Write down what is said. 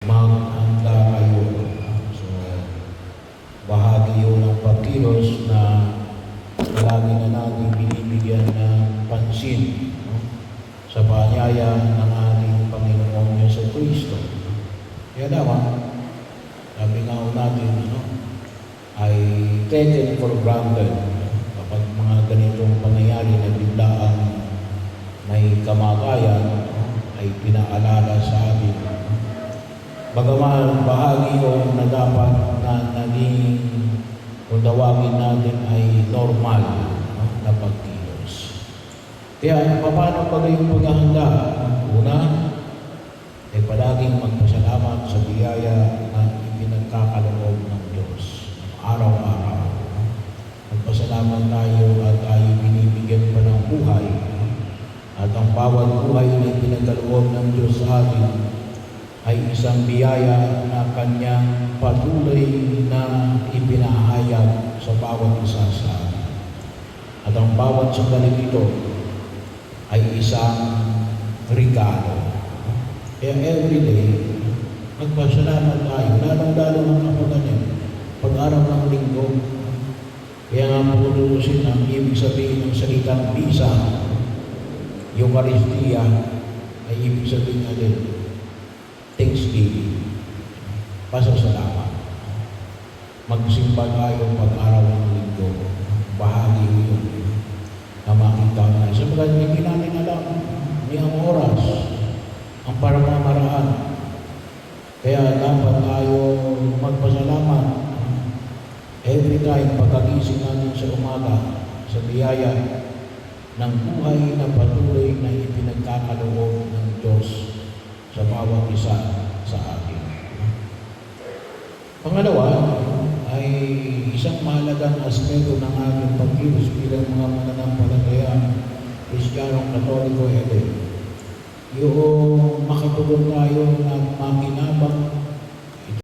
maghanda kayo. So, bahagi yun ng pagkilos na lagi na natin binibigyan ng pansin, no? Sa paanyaya ng ating Panginoong Jesucristo. Kaya naman, sabi nga ho natin, ay taken for granted kapag mga ganitong pangyayari na biglaan may kamatayan, ay pinaalala sa atin. Bagaman bahagi o na dapat na naging kung tawagin natin ay normal, na pagkilos. Kaya paano pa kayong paghahanda? Una, ay palaging magpasalamat sa biyaya na ipinagkakaloob ng Diyos araw-araw. Magpasalamat tayo at tayo binibigyan pa ng buhay. At ang bawat buhay na ipinagkaloob ng Diyos sa atin ay isang biyaya na Kanyang patuloy na ipinahayag sa bawat isa sa atin. At ang bawat sandali nito ay isang regalo. Kaya everyday, magpasalamat tayo, lalong-lalo ng kapag pag-araw ng linggo. Kaya nga pututusin ang ibig sabihin ng salitang bisa, Eucharistia, ay ibig sabihin natin, thanksgiving, pasasalamat. Magsimba tayo pag-araw ng linggo, bahagi yun na makita na. Sabagat hindi namin alam, may ang oras, ang paramamaraan. Kaya dapat tayo magpasalamat every time pagkagising natin sa umaga sa biyaya ng buhay na patuloy na ipinagkakaloob ng Diyos sa bawat isa sa atin. Pangalawa, ay isang mahalagang aspeto ng ating pagkilos bilang mga mananampalataya, Kristiyanong Katoliko, yung makatulong tayo na makinabang